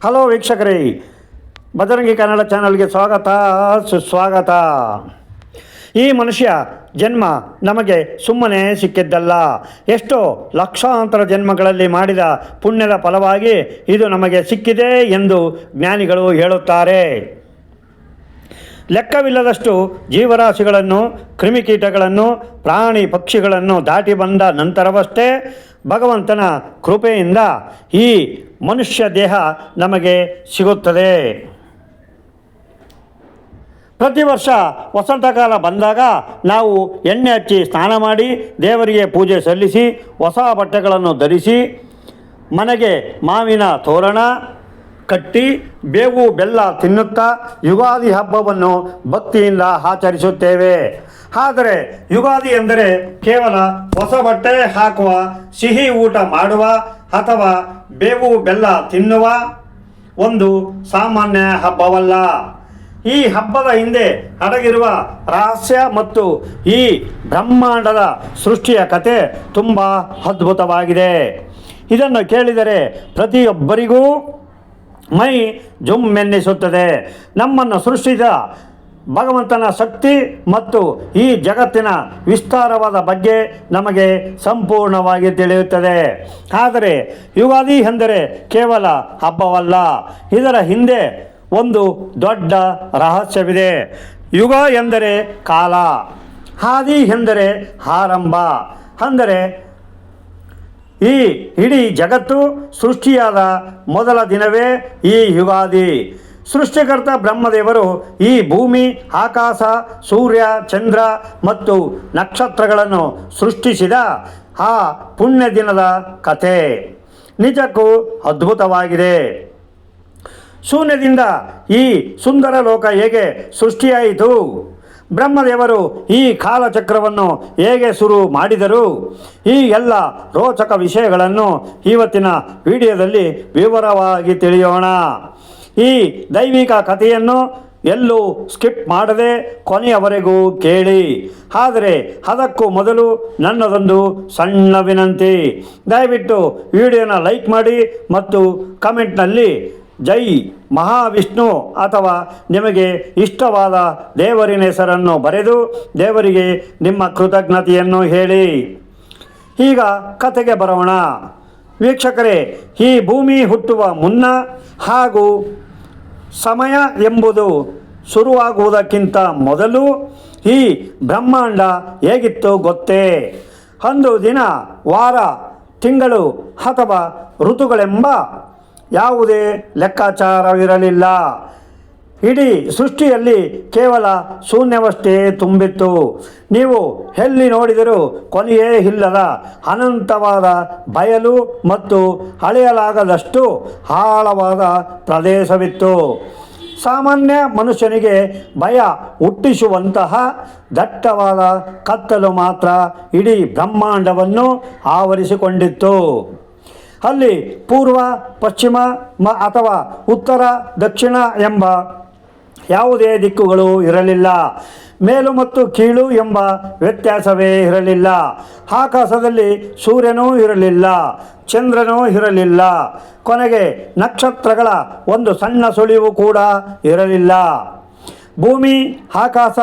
Hello ವೀಕ್ಷಕರೇ, ಬಜರಂಗಿ ಕನ್ನಡ ಚಾನಲ್ಗೆ ಸ್ವಾಗತ ಸುಸ್ವಾಗತ. ಈ ಮನುಷ್ಯ ಜನ್ಮ ನಮಗೆ ಸುಮ್ಮನೆ ಸಿಕ್ಕಿದ್ದಲ್ಲ. ಎಷ್ಟೋ ಲಕ್ಷಾಂತರ ಜನ್ಮಗಳಲ್ಲಿ ಮಾಡಿದ ಪುಣ್ಯದ ಫಲವಾಗಿ ಇದು ನಮಗೆ ಸಿಕ್ಕಿದೆ ಎಂದು ಜ್ಞಾನಿಗಳು ಹೇಳುತ್ತಾರೆ. ಲೆಕ್ಕವಿಲ್ಲದಷ್ಟು ಜೀವರಾಶಿಗಳನ್ನು, ಕ್ರಿಮಿಕೀಟಗಳನ್ನು, ಪ್ರಾಣಿ ಪಕ್ಷಿಗಳನ್ನು ದಾಟಿ ಬಂದ ನಂತರವಷ್ಟೇ ಭಗವಂತನ ಕೃಪೆಯಿಂದ ಈ ಮನುಷ್ಯ ದೇಹ ನಮಗೆ ಸಿಗುತ್ತದೆ. ಪ್ರತಿ ವರ್ಷ ವಸಂತಕಾಲ ಬಂದಾಗ ನಾವು ಎಣ್ಣೆ ಹಚ್ಚಿ ಸ್ನಾನ ಮಾಡಿ ದೇವರಿಗೆ ಪೂಜೆ ಸಲ್ಲಿಸಿ ಹೊಸ ಬಟ್ಟೆಗಳನ್ನು ಧರಿಸಿ ಮನೆಗೆ ಮಾವಿನ ತೋರಣ ಕಟ್ಟಿ ಬೇವು ಬೆಲ್ಲ ತಿನ್ನುತ್ತಾ ಯುಗಾದಿ ಹಬ್ಬವನ್ನು ಭಕ್ತಿಯಿಂದ ಆಚರಿಸುತ್ತೇವೆ. ಆದರೆ ಯುಗಾದಿ ಎಂದರೆ ಕೇವಲ ಹೊಸ ಬಟ್ಟೆ ಹಾಕುವ, ಸಿಹಿ ಊಟ ಮಾಡುವ ಅಥವಾ ಬೇವು ಬೆಲ್ಲ ತಿನ್ನುವ ಒಂದು ಸಾಮಾನ್ಯ ಹಬ್ಬವಲ್ಲ. ಈ ಹಬ್ಬದ ಹಿಂದೆ ಅಡಗಿರುವ ರಹಸ್ಯ ಮತ್ತು ಈ ಬ್ರಹ್ಮಾಂಡದ ಸೃಷ್ಟಿಯ ಕತೆ ತುಂಬ ಅದ್ಭುತವಾಗಿದೆ. ಇದನ್ನು ಕೇಳಿದರೆ ಪ್ರತಿಯೊಬ್ಬರಿಗೂ ಮೈ ಜುಮ್ಮೆನ್ನಿಸುತ್ತದೆ. ನಮ್ಮನ್ನು ಸೃಷ್ಟಿಸಿದ ಭಗವಂತನ ಶಕ್ತಿ ಮತ್ತು ಈ ಜಗತ್ತಿನ ವಿಸ್ತಾರವಾದ ಬಗ್ಗೆ ನಮಗೆ ಸಂಪೂರ್ಣವಾಗಿ ತಿಳಿಯುತ್ತದೆ. ಆದರೆ ಯುಗಾದಿ ಎಂದರೆ ಕೇವಲ ಹಬ್ಬವಲ್ಲ, ಇದರ ಹಿಂದೆ ಒಂದು ದೊಡ್ಡ ರಹಸ್ಯವಿದೆ. ಯುಗ ಎಂದರೆ ಕಾಲ, ಆದಿ ಎಂದರೆ ಆರಂಭ. ಅಂದರೆ ಈ ಇಡೀ ಜಗತ್ತು ಸೃಷ್ಟಿಯಾದ ಮೊದಲ ದಿನವೇ ಈ ಯುಗಾದಿ. ಸೃಷ್ಟಿಕರ್ತ ಬ್ರಹ್ಮದೇವರು ಈ ಭೂಮಿ, ಆಕಾಶ, ಸೂರ್ಯ, ಚಂದ್ರ ಮತ್ತು ನಕ್ಷತ್ರಗಳನ್ನು ಸೃಷ್ಟಿಸಿದ ಆ ಪುಣ್ಯ ದಿನದ ಕಥೆ ನಿಜಕ್ಕೂ ಅದ್ಭುತವಾಗಿದೆ. ಶೂನ್ಯದಿಂದ ಈ ಸುಂದರ ಲೋಕ ಹೇಗೆ ಸೃಷ್ಟಿಯಾಯಿತು? ಬ್ರಹ್ಮದೇವರು ಈ ಕಾಲಚಕ್ರವನ್ನು ಹೇಗೆ ಶುರು ಮಾಡಿದರು? ಈ ಎಲ್ಲ ರೋಚಕ ವಿಷಯಗಳನ್ನು ಇವತ್ತಿನ ವಿಡಿಯೋದಲ್ಲಿ ವಿವರವಾಗಿ ತಿಳಿಯೋಣ. ಈ ದೈವಿಕ ಕಥೆಯನ್ನು ಎಲ್ಲೂ ಸ್ಕಿಪ್ ಮಾಡದೆ ಕೊನೆಯವರೆಗೂ ಕೇಳಿ. ಆದರೆ ಅದಕ್ಕೂ ಮೊದಲು ನನ್ನದೊಂದು ಸಣ್ಣ ವಿನಂತಿ. ದಯವಿಟ್ಟು ವಿಡಿಯೋನ ಲೈಕ್ ಮಾಡಿ ಮತ್ತು ಕಮೆಂಟ್ನಲ್ಲಿ ಜೈ ಮಹಾವಿಷ್ಣು ಅಥವಾ ನಿಮಗೆ ಇಷ್ಟವಾದ ದೇವರಿನ ಹೆಸರನ್ನು ಬರೆದು ದೇವರಿಗೆ ನಿಮ್ಮ ಕೃತಜ್ಞತೆಯನ್ನು ಹೇಳಿ. ಈಗ ಕಥೆಗೆ ಬರೋಣ. ವೀಕ್ಷಕರೇ, ಈ ಭೂಮಿ ಹುಟ್ಟುವ ಮುನ್ನ ಹಾಗೂ ಸಮಯ ಎಂಬುದು ಶುರುವಾಗುವುದಕ್ಕಿಂತ ಮೊದಲು ಈ ಬ್ರಹ್ಮಾಂಡ ಹೇಗಿತ್ತು ಗೊತ್ತೇ? ಒಂದು ದಿನ, ವಾರ, ತಿಂಗಳು ಅಥವಾ ಋತುಗಳೆಂಬ ಯಾವುದೇ ಲೆಕ್ಕಾಚಾರವಿರಲಿಲ್ಲ. ಇಡೀ ಸೃಷ್ಟಿಯಲ್ಲಿ ಕೇವಲ ಶೂನ್ಯವಷ್ಟೇ ತುಂಬಿತ್ತು. ನೀವು ಎಲ್ಲಿ ನೋಡಿದರೂ ಕೊನೆಯೇ ಇಲ್ಲದ ಅನಂತವಾದ ಬಯಲು ಮತ್ತು ಅಳೆಯಲಾಗದಷ್ಟು ಆಳವಾದ ಪ್ರದೇಶವಿತ್ತು. ಸಾಮಾನ್ಯ ಮನುಷ್ಯನಿಗೆ ಭಯ ಹುಟ್ಟಿಸುವಂತಹ ದಟ್ಟವಾದ ಕತ್ತಲು ಮಾತ್ರ ಇಡೀ ಬ್ರಹ್ಮಾಂಡವನ್ನು ಆವರಿಸಿಕೊಂಡಿತ್ತು. ಅಲ್ಲಿ ಪೂರ್ವ, ಪಶ್ಚಿಮ ಅಥವಾ ಉತ್ತರ, ದಕ್ಷಿಣ ಎಂಬ ಯಾವುದೇ ದಿಕ್ಕುಗಳು ಇರಲಿಲ್ಲ. ಮೇಲು ಮತ್ತು ಕೀಳು ಎಂಬ ವ್ಯತ್ಯಾಸವೇ ಇರಲಿಲ್ಲ. ಆಕಾಶದಲ್ಲಿ ಸೂರ್ಯನೂ ಇರಲಿಲ್ಲ, ಚಂದ್ರನೂ ಇರಲಿಲ್ಲ. ಕೊನೆಗೆ ನಕ್ಷತ್ರಗಳ ಒಂದು ಸಣ್ಣ ಸುಳಿವು ಕೂಡ ಇರಲಿಲ್ಲ. ಭೂಮಿ, ಆಕಾಶ,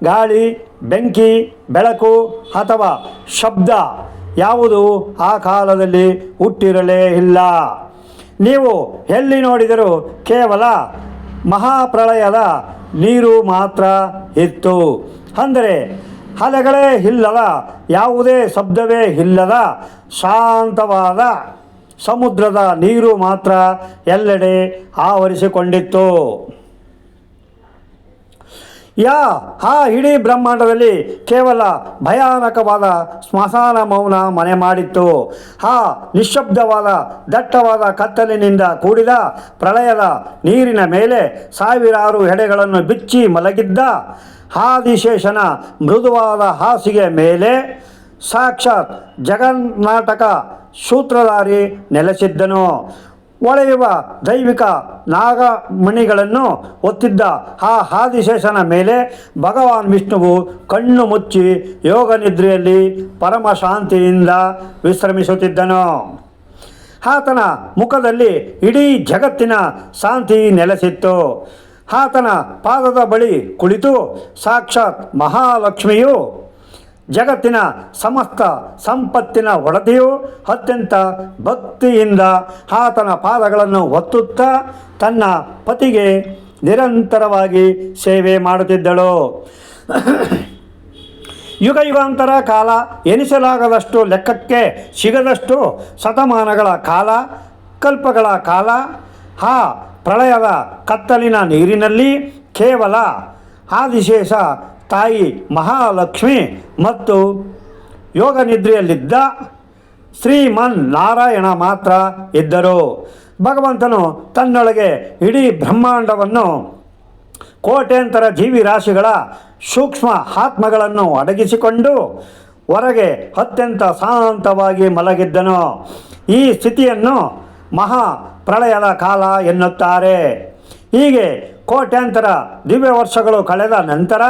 ಗಾಳಿ, ಬೆಂಕಿ, ಬೆಳಕು ಅಥವಾ ಶಬ್ದ ಯಾವುದು ಆ ಕಾಲದಲ್ಲಿ ಹುಟ್ಟಿರಲೇ ಇಲ್ಲ. ನೀವು ಎಲ್ಲಿ ನೋಡಿದರೂ ಕೇವಲ ಮಹಾಪ್ರಳಯದ ನೀರು ಮಾತ್ರ ಇತ್ತು. ಅಂದರೆ ಅಲೆಗಳೇ ಇಲ್ಲದ, ಯಾವುದೇ ಶಬ್ದವೇ ಇಲ್ಲದ ಶಾಂತವಾದ ಸಮುದ್ರದ ನೀರು ಮಾತ್ರ ಎಲ್ಲೆಡೆ ಆವರಿಸಿಕೊಂಡಿತ್ತು. ಆ ಇಡೀ ಬ್ರಹ್ಮಾಂಡದಲ್ಲಿ ಕೇವಲ ಭಯಾನಕವಾದ ಸ್ಮಶಾನ ಮೌನ ಮನೆ ಮಾಡಿತ್ತು. ಆ ನಿಶ್ಶಬ್ದವಾದ ದಟ್ಟವಾದ ಕತ್ತಲಿನಿಂದ ಕೂಡಿದ ಪ್ರಳಯದ ನೀರಿನ ಮೇಲೆ ಸಾವಿರಾರು ಹೆಡೆಗಳನ್ನು ಬಿಚ್ಚಿ ಮಲಗಿದ್ದ ಆದಿಶೇಷನ ಮೃದುವಾದ ಹಾಸಿಗೆ ಮೇಲೆ ಸಾಕ್ಷಾತ್ ಜಗನ್ನಾಟಕ ಸೂತ್ರಧಾರಿ ನೆಲೆಸಿದ್ದನು. ಒಳೆಯುವ ದೈವಿಕ ನಾಗಮಣಿಗಳನ್ನು ಒತ್ತಿದ್ದ ಆ ಆದಿಶೇಷನ ಮೇಲೆ ಭಗವಾನ್ ವಿಷ್ಣುವು ಕಣ್ಣು ಮುಚ್ಚಿ ಯೋಗ ನಿದ್ರೆಯಲ್ಲಿ ಪರಮ ಶಾಂತಿಯಿಂದ ವಿಶ್ರಮಿಸುತ್ತಿದ್ದನು. ಆತನ ಮುಖದಲ್ಲಿ ಇಡೀ ಜಗತ್ತಿನ ಶಾಂತಿ ನೆಲೆಸಿತ್ತು. ಆತನ ಪಾದದ ಬಳಿ ಕುಳಿತು ಸಾಕ್ಷಾತ್ ಮಹಾಲಕ್ಷ್ಮಿಯು, ಜಗತ್ತಿನ ಸಮಸ್ತ ಸಂಪತ್ತಿನ ಒಡತಿಯು ಅತ್ಯಂತ ಭಕ್ತಿಯಿಂದ ಆತನ ಪಾದಗಳನ್ನು ಒತ್ತುತ್ತಾ ತನ್ನ ಪತಿಗೆ ನಿರಂತರವಾಗಿ ಸೇವೆ ಮಾಡುತ್ತಿದ್ದಳು. ಯುಗ ಯುಗಾಂತರ ಕಾಲ ಎನಿಸಲಾಗದಷ್ಟು ಲೆಕ್ಕಕ್ಕೆ ಸಿಗದಷ್ಟು ಶತಮಾನಗಳ ಕಾಲ, ಕಲ್ಪಗಳ ಕಾಲ ಆ ಪ್ರಳಯದ ಕತ್ತಲಿನ ನೀರಿನಲ್ಲಿ ಕೇವಲ ಆದಿಶೇಷ ತಾಯಿ ಮಹಾಲಕ್ಷ್ಮಿ ಮತ್ತು ಯೋಗನಿದ್ರೆಯಲ್ಲಿದ್ದ ಶ್ರೀಮನ್ ನಾರಾಯಣ ಮಾತ್ರ ಇದ್ದರು. ಭಗವಂತನು ತನ್ನೊಳಗೆ ಇಡೀ ಬ್ರಹ್ಮಾಂಡವನ್ನು, ಕೋಟ್ಯಾಂತರ ಜೀವಿರಾಶಿಗಳ ಸೂಕ್ಷ್ಮ ಆತ್ಮಗಳನ್ನು ಅಡಗಿಸಿಕೊಂಡು ಹೊರಗೆ ಅತ್ಯಂತ ಶಾಂತವಾಗಿ ಮಲಗಿದ್ದನು. ಈ ಸ್ಥಿತಿಯನ್ನು ಮಹಾ ಪ್ರಳಯದ ಕಾಲ ಎನ್ನುತ್ತಾರೆ. ಹೀಗೆ ಕೋಟ್ಯಾಂತರ ದಿವ್ಯ ವರ್ಷಗಳು ಕಳೆದ ನಂತರ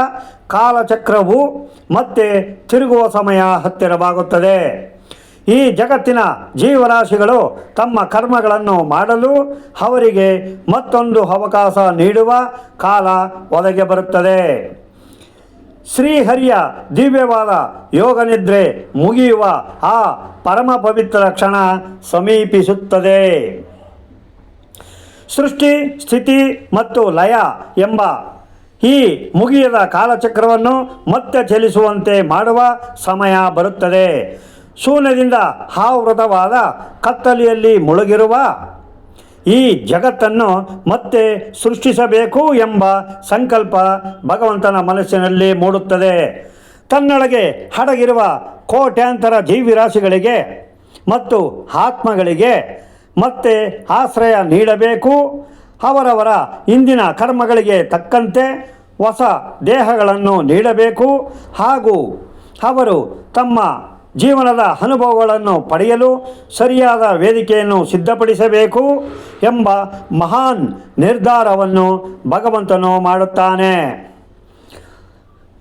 ಕಾಲಚಕ್ರವು ಮತ್ತೆ ತಿರುಗುವ ಸಮಯ ಹತ್ತಿರವಾಗುತ್ತದೆ. ಈ ಜಗತ್ತಿನ ಜೀವರಾಶಿಗಳು ತಮ್ಮ ಕರ್ಮಗಳನ್ನು ಮಾಡಲು ಅವರಿಗೆ ಮತ್ತೊಂದು ಅವಕಾಶ ನೀಡುವ ಕಾಲ ಒದಗಿ ಬರುತ್ತದೆ. ಶ್ರೀಹರಿಯ ದಿವ್ಯವಾದ ಯೋಗನಿದ್ರೆ ಮುಗಿಯುವ ಆ ಪರಮ ಪವಿತ್ರ ಕ್ಷಣ ಸಮೀಪಿಸುತ್ತದೆ. ಸೃಷ್ಟಿ, ಸ್ಥಿತಿ ಮತ್ತು ಲಯ ಎಂಬ ಈ ಮುಗಿಯದ ಕಾಲಚಕ್ರವನ್ನು ಮತ್ತೆ ಚಲಿಸುವಂತೆ ಮಾಡುವ ಸಮಯ ಬರುತ್ತದೆ. ಶೂನ್ಯದಿಂದ ಆವೃತವಾದ ಕತ್ತಲೆಯಲ್ಲಿ ಮುಳುಗಿರುವ ಈ ಜಗತ್ತನ್ನು ಮತ್ತೆ ಸೃಷ್ಟಿಸಬೇಕು ಎಂಬ ಸಂಕಲ್ಪ ಭಗವಂತನ ಮನಸ್ಸಿನಲ್ಲಿ ಮೂಡುತ್ತದೆ. ತನ್ನೊಳಗೆ ಅಡಗಿರುವ ಕೋಟ್ಯಾಂತರ ಜೀವಿರಾಶಿಗಳಿಗೆ ಮತ್ತು ಆತ್ಮಗಳಿಗೆ ಮತ್ತೆ ಆಶ್ರಯ ನೀಡಬೇಕು. ಅವರವರ ಇಂದಿನ ಕರ್ಮಗಳಿಗೆ ತಕ್ಕಂತೆ ಹೊಸ ದೇಹಗಳನ್ನು ನೀಡಬೇಕು ಹಾಗೂ ಅವರು ತಮ್ಮ ಜೀವನದ ಅನುಭವಗಳನ್ನು ಪಡೆಯಲು ಸರಿಯಾದ ವೇದಿಕೆಯನ್ನು ಸಿದ್ಧಪಡಿಸಬೇಕು ಎಂಬ ಮಹಾನ್ ನಿರ್ಧಾರವನ್ನು ಭಗವಂತನು ಮಾಡುತ್ತಾನೆ.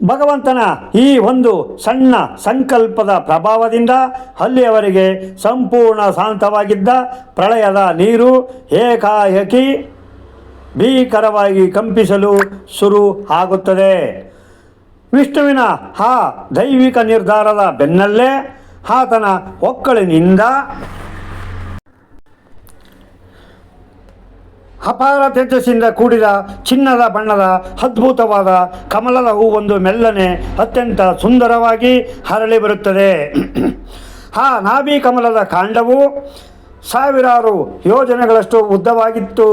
ಭಗವಂತನ ಈ ಒಂದು ಸಣ್ಣ ಸಂಕಲ್ಪದ ಪ್ರಭಾವದಿಂದ ಅಲ್ಲಿಯವರೆಗೆ ಸಂಪೂರ್ಣ ಶಾಂತವಾಗಿದ್ದ ಪ್ರಳಯದ ನೀರು ಏಕಾಏಕಿ ಭೀಕರವಾಗಿ ಕಂಪಿಸಲು ಶುರು ಆಗುತ್ತದೆ. ವಿಷ್ಣುವಿನ ಆ ದೈವಿಕ ನಿರ್ಧಾರದ ಬೆನ್ನಲ್ಲೇ ಆತನ ಒಕ್ಕಳಿನಿಂದ ಅಪಾರ ತೇಜಸ್ಸಿಂದ ಕೂಡಿದ ಚಿನ್ನದ ಬಣ್ಣದ ಅದ್ಭುತವಾದ ಕಮಲದ ಹೂವೊಂದು ಮೆಲ್ಲನೆ ಅತ್ಯಂತ ಸುಂದರವಾಗಿ ಹರಳಿ ಬರುತ್ತದೆ. ಆ ನಾಭಿ ಕಮಲದ ಕಾಂಡವು ಸಾವಿರಾರು ಯೋಜನೆಗಳಷ್ಟು ಉದ್ದವಾಗಿತ್ತು.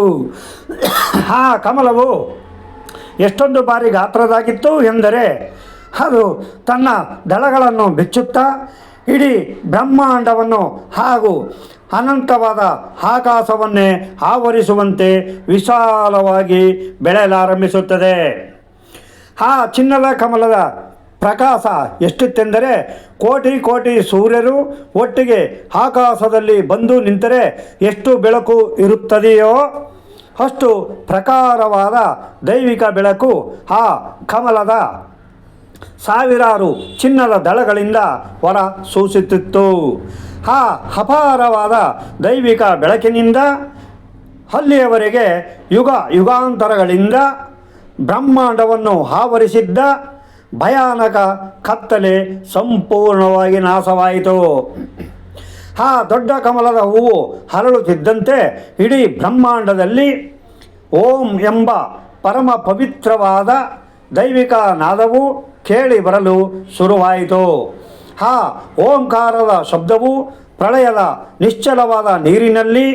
ಆ ಕಮಲವು ಎಷ್ಟೊಂದು ಬಾರಿ ಗಾತ್ರದಾಗಿತ್ತು ಎಂದರೆ ಅದು ತನ್ನ ದಳಗಳನ್ನು ಬಿಚ್ಚುತ್ತಾ ಇಡೀ ಬ್ರಹ್ಮಾಂಡವನ್ನು ಹಾಗೂ ಅನಂತವಾದ ಆಕಾಶವನ್ನೇ ಆವರಿಸುವಂತೆ ವಿಶಾಲವಾಗಿ ಬೆಳೆಯಲಾರಂಭಿಸುತ್ತದೆ. ಆ ಚಿನ್ನದ ಕಮಲದ ಪ್ರಕಾಶ ಎಷ್ಟಿತ್ತೆಂದರೆ ಕೋಟಿ ಕೋಟಿ ಸೂರ್ಯರು ಒಟ್ಟಿಗೆ ಆಕಾಶದಲ್ಲಿ ಬಂದು ನಿಂತರೆ ಎಷ್ಟು ಬೆಳಕು ಇರುತ್ತದೆಯೋ ಅಷ್ಟು ಪ್ರಕಾರವಾದ ದೈವಿಕ ಬೆಳಕು ಆ ಕಮಲದ ಸಾವಿರಾರು ಚಿನ್ನದ ದಳಗಳಿಂದ ಹೊರ ಸೂಸುತ್ತಿತ್ತು. ಆ ಅಪಾರವಾದ ದೈವಿಕ ಬೆಳಕಿನಿಂದ ಅಲ್ಲಿಯವರೆಗೆ ಯುಗ ಯುಗಾಂತರಗಳಿಂದ ಬ್ರಹ್ಮಾಂಡವನ್ನು ಆವರಿಸಿದ್ದ ಭಯಾನಕ ಕತ್ತಲೆ ಸಂಪೂರ್ಣವಾಗಿ ನಾಶವಾಯಿತು. ಆ ದೊಡ್ಡ ಕಮಲದ ಹೂವು ಹರಳುತ್ತಿದ್ದಂತೆ ಇಡೀ ಬ್ರಹ್ಮಾಂಡದಲ್ಲಿ ಓಂ ಎಂಬ ಪರಮ ಪವಿತ್ರವಾದ ದೈವಿಕ ನಾದವು ಕೇಳಿ ಬರಲು ಶುರುವಾಯಿತು. ಆ ಓಂಕಾರದ ಶಬ್ದವು ಪ್ರಳಯದ ನಿಶ್ಚಲವಾದ ನೀರಿನಲ್ಲಿ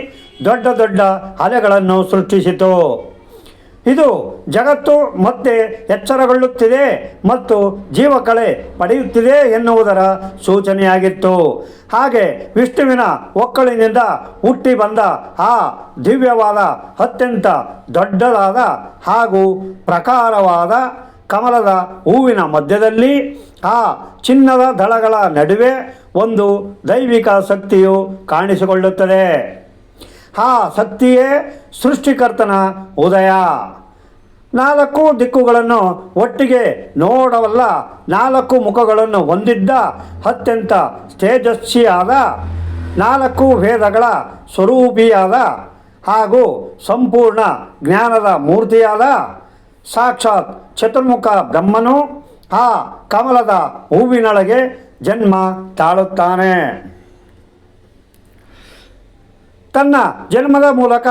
ದೊಡ್ಡ ದೊಡ್ಡ ಅಲೆಗಳನ್ನು ಸೃಷ್ಟಿಸಿತು. ಇದು ಜಗತ್ತು ಮತ್ತೆ ಎಚ್ಚರಗೊಳ್ಳುತ್ತಿದೆ ಮತ್ತು ಜೀವಕಳೆ ಪಡೆಯುತ್ತಿದೆ ಎನ್ನುವುದರ ಸೂಚನೆಯಾಗಿತ್ತು. ಹಾಗೆ ವಿಷ್ಣುವಿನ ಒಕ್ಕಳಿನಿಂದ ಹುಟ್ಟಿ ಬಂದ ಆ ದಿವ್ಯವಾದ ಅತ್ಯಂತ ದೊಡ್ಡದಾದ ಹಾಗೂ ಪ್ರಕಾರವಾದ ಕಮಲದ ಹೂವಿನ ಮಧ್ಯದಲ್ಲಿ ಆ ಚಿನ್ನದ ದಳಗಳ ನಡುವೆ ಒಂದು ದೈವಿಕ ಶಕ್ತಿಯು ಕಾಣಿಸಿಕೊಳ್ಳುತ್ತದೆ. ಆ ಶಕ್ತಿಯೇ ಸೃಷ್ಟಿಕರ್ತನ ಉದಯ. 4 ದಿಕ್ಕುಗಳನ್ನು ಒಟ್ಟಿಗೆ ನೋಡವಲ್ಲ 4 ಮುಖಗಳನ್ನು ಹೊಂದಿದ್ದ ಅತ್ಯಂತ ತೇಜಸ್ವಿಯಾದ 4 ವೇದಗಳ ಸ್ವರೂಪಿಯಾದ ಹಾಗೂ ಸಂಪೂರ್ಣ ಜ್ಞಾನದ ಮೂರ್ತಿಯಾದ ಸಾಕ್ಷಾತ್ ಚತುರ್ಮುಖ ಬ್ರಹ್ಮನು ಆ ಕಮಲದ ಹೂವಿನೊಳಗೆ ಜನ್ಮ ತಾಳುತ್ತಾನೆ. ತನ್ನ ಜನ್ಮದ ಮೂಲಕ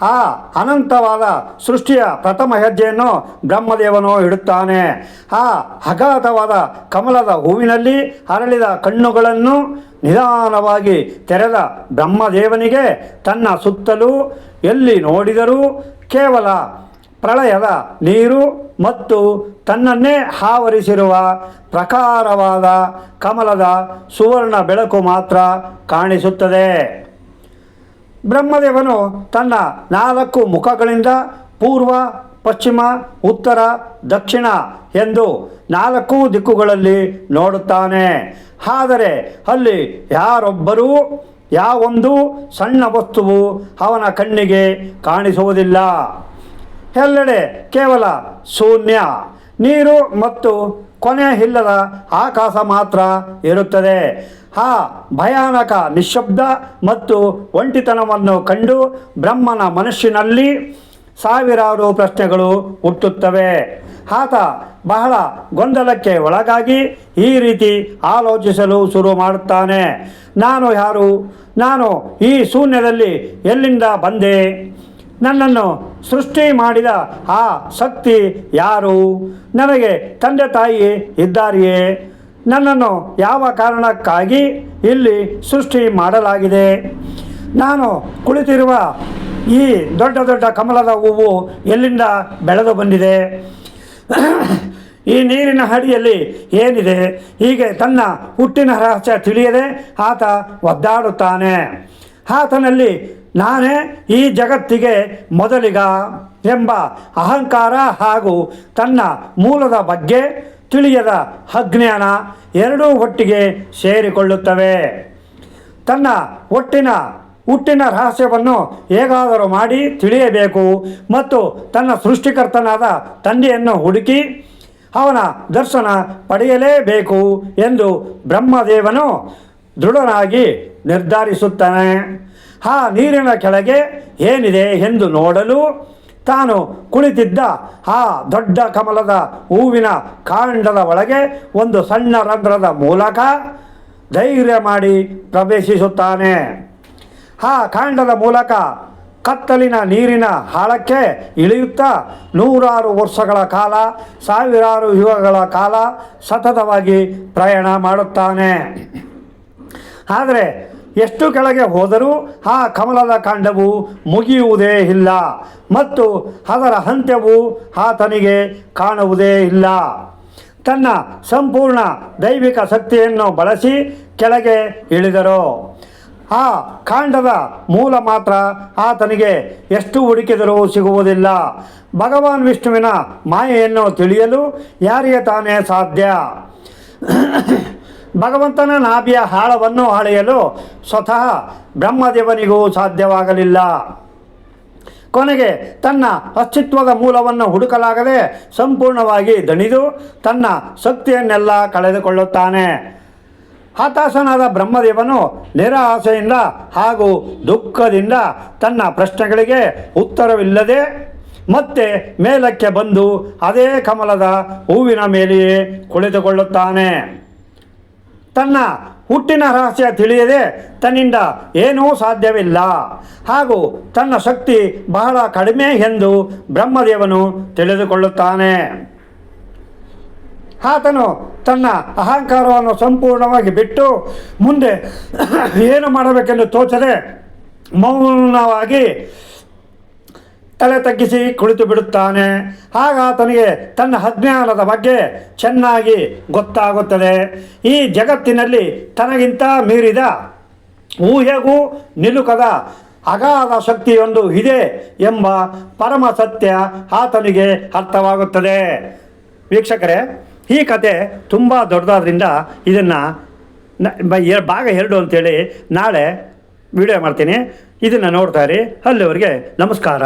ಆ ಅನಂತವಾದ ಸೃಷ್ಟಿಯ ಪ್ರಥಮ ಹೆಜ್ಜೆಯನ್ನು ಬ್ರಹ್ಮದೇವನು ಇಡುತ್ತಾನೆ. ಆ ಅಗಾಧವಾದ ಕಮಲದ ಹೂವಿನಲ್ಲಿ ಅರಳಿದ ಕಣ್ಣುಗಳನ್ನು ನಿಧಾನವಾಗಿ ತೆರೆದ ಬ್ರಹ್ಮದೇವನಿಗೆ ತನ್ನ ಸುತ್ತಲೂ ಎಲ್ಲಿ ನೋಡಿದರೂ ಕೇವಲ ಪ್ರಳಯದ ನೀರು ಮತ್ತು ತನ್ನನ್ನೇ ಆವರಿಸಿರುವ ಪ್ರಖರವಾದ ಕಮಲದ ಸುವರ್ಣ ಬೆಳಕು ಮಾತ್ರ ಕಾಣಿಸುತ್ತದೆ. ಬ್ರಹ್ಮದೇವನು ತನ್ನ 4 ಮುಖಗಳಿಂದ ಪೂರ್ವ, ಪಶ್ಚಿಮ, ಉತ್ತರ, ದಕ್ಷಿಣ ಎಂದು 4 ದಿಕ್ಕುಗಳಲ್ಲಿ ನೋಡುತ್ತಾನೆ. ಆದರೆ ಅಲ್ಲಿ ಯಾರೊಬ್ಬರೂ ಯಾವೊಂದು ಸಣ್ಣ ವಸ್ತುವು ಅವನ ಕಣ್ಣಿಗೆ ಕಾಣಿಸುವುದಿಲ್ಲ. ಎಲ್ಲೆಡೆ ಕೇವಲ ಶೂನ್ಯ, ನೀರು ಮತ್ತು ಕೊನೆ ಇಲ್ಲದ ಆಕಾಶ ಮಾತ್ರ ಇರುತ್ತದೆ. ಆ ಭಯಾನಕ ನಿಶ್ಶಬ್ದ ಮತ್ತು ಒಂಟಿತನವನ್ನು ಕಂಡು ಬ್ರಹ್ಮನ ಮನಸ್ಸಿನಲ್ಲಿ ಸಾವಿರಾರು ಪ್ರಶ್ನೆಗಳು ಹುಟ್ಟುತ್ತವೆ. ಆತ ಬಹಳ ಗೊಂದಲಕ್ಕೆ ಒಳಗಾಗಿ ಈ ರೀತಿ ಆಲೋಚಿಸಲು ಶುರು ಮಾಡುತ್ತಾನೆ. ನಾನು ಯಾರು? ನಾನು ಈ ಶೂನ್ಯದಲ್ಲಿ ಎಲ್ಲಿಂದ ಬಂದೆ? ನನ್ನನ್ನು ಸೃಷ್ಟಿ ಮಾಡಿದ ಆ ಶಕ್ತಿ ಯಾರು? ನನಗೆ ತಂದೆ ತಾಯಿ ಇದ್ದಾರೆಯೇ? ನನ್ನನ್ನು ಯಾವ ಕಾರಣಕ್ಕಾಗಿ ಇಲ್ಲಿ ಸೃಷ್ಟಿ ಮಾಡಲಾಗಿದೆ? ನಾನು ಕುಳಿತಿರುವ ಈ ದೊಡ್ಡ ದೊಡ್ಡ ಕಮಲದ ಹೂವು ಎಲ್ಲಿಂದ ಬೆಳೆದು ಬಂದಿದೆ? ಈ ನೀರಿನ ಅಡಿಯಲ್ಲಿ ಏನಿದೆ? ಹೀಗೆ ತನ್ನ ಹುಟ್ಟಿನ ರಹಸ್ಯ ತಿಳಿಯದೆ ಆತ ಒದ್ದಾಡುತ್ತಾನೆ. ಆತನಲ್ಲಿ ನಾನೇ ಈ ಜಗತ್ತಿಗೆ ಮೊದಲಿಗ ಎಂಬ ಅಹಂಕಾರ ಹಾಗೂ ತನ್ನ ಮೂಲದ ಬಗ್ಗೆ ತಿಳಿಯದ ಅಜ್ಞಾನ ಎರಡೂ ಒಟ್ಟಿಗೆ ಸೇರಿಕೊಳ್ಳುತ್ತವೆ. ತನ್ನ ಹುಟ್ಟಿನ ರಹಸ್ಯವನ್ನು ಹೇಗಾದರೂ ಮಾಡಿ ತಿಳಿಯಬೇಕು ಮತ್ತು ತನ್ನ ಸೃಷ್ಟಿಕರ್ತನಾದ ತಂದೆಯನ್ನು ಹುಡುಕಿ ಅವನ ದರ್ಶನ ಪಡೆಯಲೇಬೇಕು ಎಂದು ಬ್ರಹ್ಮದೇವನು ದೃಢನಾಗಿ ನಿರ್ಧರಿಸುತ್ತಾನೆ. ಆ ನೀರಿನ ಕೆಳಗೆ ಏನಿದೆ ಎಂದು ನೋಡಲು ತಾನು ಕುಳಿತಿದ್ದ ಆ ದೊಡ್ಡ ಕಮಲದ ಹೂವಿನ ಕಾಂಡದ ಒಳಗೆ ಒಂದು ಸಣ್ಣ ರಂಧ್ರದ ಮೂಲಕ ಧೈರ್ಯ ಮಾಡಿ ಪ್ರವೇಶಿಸುತ್ತಾನೆ. ಆ ಕಾಂಡದ ಮೂಲಕ ಕತ್ತಲಿನ ನೀರಿನ ಆಳಕ್ಕೆ ಇಳಿಯುತ್ತಾ 100 ವರ್ಷಗಳ ಕಾಲ, ಸಾವಿರಾರು ಯುಗಗಳ ಕಾಲ ಸತತವಾಗಿ ಪ್ರಯಾಣ ಮಾಡುತ್ತಾನೆ. ಆದರೆ ಎಷ್ಟು ಕೆಳಗೆ ಹೋದರೂ ಆ ಕಮಲದ ಕಾಂಡವು ಮುಗಿಯುವುದೇ ಇಲ್ಲ ಮತ್ತು ಅದರ ಅಂತ್ಯವು ಆತನಿಗೆ ಕಾಣುವುದೇ ಇಲ್ಲ. ತನ್ನ ಸಂಪೂರ್ಣ ದೈವಿಕ ಶಕ್ತಿಯನ್ನು ಬಳಸಿ ಕೆಳಗೆ ಇಳಿದರು. ಆ ಕಾಂಡದ ಮೂಲ ಮಾತ್ರ ಆತನಿಗೆ ಎಷ್ಟು ಹುಡುಕಿದರೂ ಸಿಗುವುದಿಲ್ಲ. ಭಗವಾನ್ ವಿಷ್ಣುವಿನ ಮಾಯೆಯನ್ನು ತಿಳಿಯಲು ಯಾರಿಗೆ ತಾನೇ ಸಾಧ್ಯ? ಭಗವಂತನ ನಾಭಿಯ ಆಳವನ್ನು ಅಳೆಯಲು ಸ್ವತಃ ಬ್ರಹ್ಮದೇವನಿಗೂ ಸಾಧ್ಯವಾಗಲಿಲ್ಲ. ಕೊನೆಗೆ ತನ್ನ ಅಸ್ತಿತ್ವದ ಮೂಲವನ್ನು ಹುಡುಕಲಾಗದೆ ಸಂಪೂರ್ಣವಾಗಿ ದಣಿದು ತನ್ನ ಶಕ್ತಿಯನ್ನೆಲ್ಲ ಕಳೆದುಕೊಳ್ಳುತ್ತಾನೆ. ಹತಾಶನಾದ ಬ್ರಹ್ಮದೇವನು ನಿರಾಸೆಯಿಂದ ಹಾಗೂ ದುಃಖದಿಂದ ತನ್ನ ಪ್ರಶ್ನೆಗಳಿಗೆ ಉತ್ತರವಿಲ್ಲದೆ ಮತ್ತೆ ಮೇಲಕ್ಕೆ ಬಂದು ಅದೇ ಕಮಲದ ಹೂವಿನ ಮೇಲೆಯೇ ಕುಳಿತುಕೊಳ್ಳುತ್ತಾನೆ. ತನ್ನ ಹುಟ್ಟಿನ ರಹಸ್ಯ ತಿಳಿಯದೆ ತನ್ನಿಂದ ಏನೂ ಸಾಧ್ಯವಿಲ್ಲ ಹಾಗೂ ತನ್ನ ಶಕ್ತಿ ಬಹಳ ಕಡಿಮೆ ಎಂದು ಬ್ರಹ್ಮದೇವನು ತಿಳಿದುಕೊಳ್ಳುತ್ತಾನೆ. ಆತನು ತನ್ನ ಅಹಂಕಾರವನ್ನು ಸಂಪೂರ್ಣವಾಗಿ ಬಿಟ್ಟು ಮುಂದೆ ಏನು ಮಾಡಬೇಕೆಂದು ತೋಚದೆ ಮೌನವಾಗಿ ತಲೆ ತಗ್ಗಿಸಿ ಕುಳಿತು ಬಿಡುತ್ತಾನೆ. ಆಗ ಆತನಿಗೆ ತನ್ನ ಅಜ್ಞಾನದ ಬಗ್ಗೆ ಚೆನ್ನಾಗಿ ಗೊತ್ತಾಗುತ್ತದೆ. ಈ ಜಗತ್ತಿನಲ್ಲಿ ತನಗಿಂತ ಮೀರಿದ ಊಹೆಗೂ ನಿಲುಕದ ಅಗಾಧ ಶಕ್ತಿಯೊಂದು ಇದೆ ಎಂಬ ಪರಮ ಸತ್ಯ ಆತನಿಗೆ ಅರ್ಥವಾಗುತ್ತದೆ. ವೀಕ್ಷಕರೇ, ಈ ಕತೆ ತುಂಬ ದೊಡ್ಡದಾದ್ರಿಂದ ಇದನ್ನು ಭಾಗ 2 ಅಂತೇಳಿ ನಾಳೆ ವಿಡಿಯೋ ಮಾಡ್ತೀನಿ. ಇದನ್ನು ನೋಡ್ತಾ ಇರಿ. ಅಲ್ಲಿವರೆಗೆ ನಮಸ್ಕಾರ.